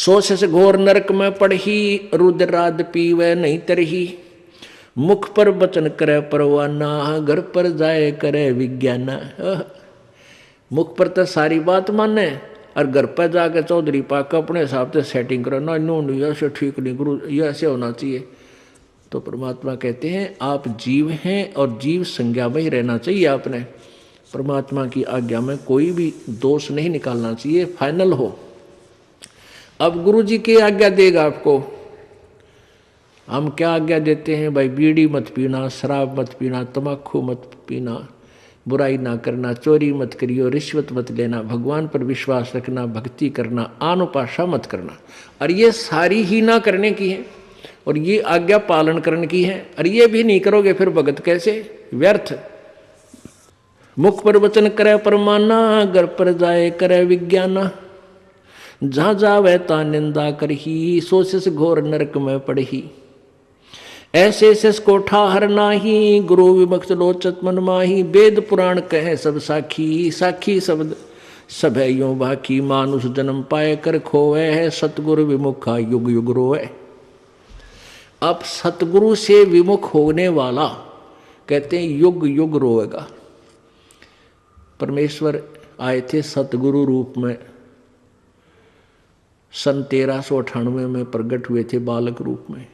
सोच से घोर नरक में पड़ही, रुद्राद पीवे नहीं तरही। मुख पर वचन करे परवाना, घर पर जाए करे विज्ञाना। मुख पर तो सारी बात माने और घर पर जाके चौधरी पाक अपने हिसाब से सेटिंग करो ना, इन्होंने ऐसे ठीक नहीं गुरु, ये ऐसे होना चाहिए। तो परमात्मा कहते हैं आप जीव हैं और जीव संज्ञा में ही रहना चाहिए। आपने परमात्मा की आज्ञा में कोई भी दोष नहीं निकालना चाहिए, फाइनल हो। अब गुरु जी की आज्ञा देगा आपको। हम क्या आज्ञा देते हैं भाई? बीड़ी मत पीना, शराब मत पीना, तम्बाकू मत पीना, बुराई ना करना, चोरी मत करियो, रिश्वत मत लेना, भगवान पर विश्वास रखना, भक्ति करना, आनुपाशा मत करना। और ये सारी ही ना करने की है और ये आज्ञा पालन करने की है। और ये भी नहीं करोगे फिर भगत कैसे? व्यर्थ। मुख पर वचन करे परमाना, घर पर जाए करे विज्ञाना। जहाँ जावे ता निंदा करही, सोच से घोर नरक में पड़ही। ऐसे शेष कोठा हर नाही, गुरु विमुक्त लोचत मन माही। वेद पुराण कहे सब साखी, साखी शब्द सब है यूं बाकी। मानुष जन्म पाए कर खोवे है, सतगुरु विमुखा युग युग रोए। अब सतगुरु से विमुख होने वाला कहते हैं युग युग रोएगा। परमेश्वर आए थे सतगुरु रूप में, सन 1398 में प्रकट हुए थे बालक रूप में।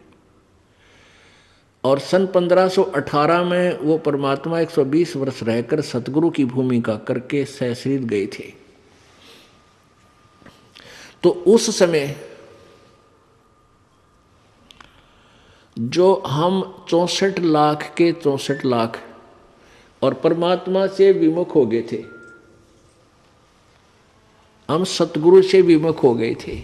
और सन 1518 में वो परमात्मा 120 वर्ष रहकर सतगुरु की भूमिका करके सहशरीर गए थे। तो उस समय जो हम 64 लाख के 64 लाख और परमात्मा से विमुख हो गए थे, हम सतगुरु से विमुख हो गए थे।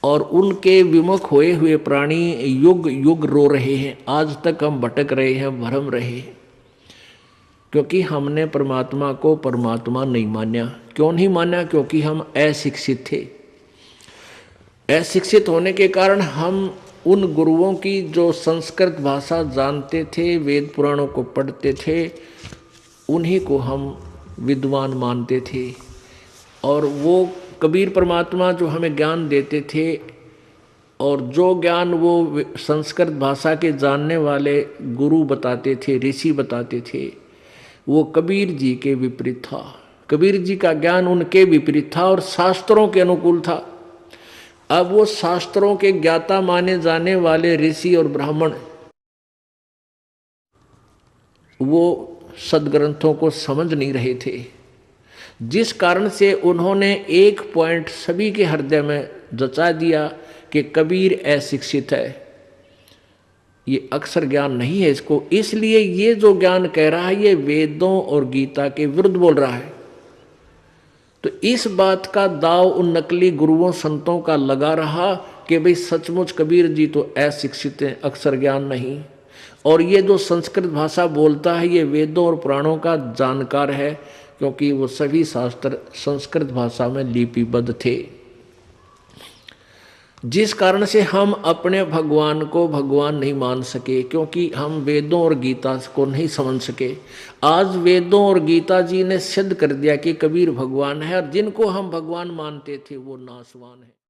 और उनके विमुख होए हुए प्राणी युग युग रो रहे हैं। आज तक हम भटक रहे हैं, भरम रहे हैं, क्योंकि हमने परमात्मा को परमात्मा नहीं माना। क्यों नहीं माना? क्योंकि हम अशिक्षित थे। अशिक्षित होने के कारण हम उन गुरुओं की जो संस्कृत भाषा जानते थे, वेद पुराणों को पढ़ते थे, उन्हीं को हम विद्वान मानते थे। और वो कबीर परमात्मा जो हमें ज्ञान देते थे और जो ज्ञान वो संस्कृत भाषा के जानने वाले गुरु बताते थे, ऋषि बताते थे, वो कबीर जी के विपरीत था। कबीर जी का ज्ञान उनके विपरीत था और शास्त्रों के अनुकूल था। अब वो शास्त्रों के ज्ञाता माने जाने वाले ऋषि और ब्राह्मण वो सदग्रंथों को समझ नहीं रहे थे, जिस कारण से उन्होंने एक पॉइंट सभी के हृदय में जचा दिया कि कबीर अशिक्षित है, ये अक्षर ज्ञान नहीं है इसको। इसलिए ये जो ज्ञान कह रहा है ये वेदों और गीता के विरुद्ध बोल रहा है। तो इस बात का दाव उन नकली गुरुओं संतों का लगा रहा कि भाई सचमुच कबीर जी तो अशिक्षित हैं, अक्षर ज्ञान नहीं। और ये जो संस्कृत भाषा बोलता है ये वेदों और पुराणों का जानकार है, क्योंकि वो सभी शास्त्र संस्कृत भाषा में लिपिबद्ध थे। जिस कारण से हम अपने भगवान को भगवान नहीं मान सके, क्योंकि हम वेदों और गीता को नहीं समझ सके। आज वेदों और गीता जी ने सिद्ध कर दिया कि कबीर भगवान है और जिनको हम भगवान मानते थे वो नासवान है।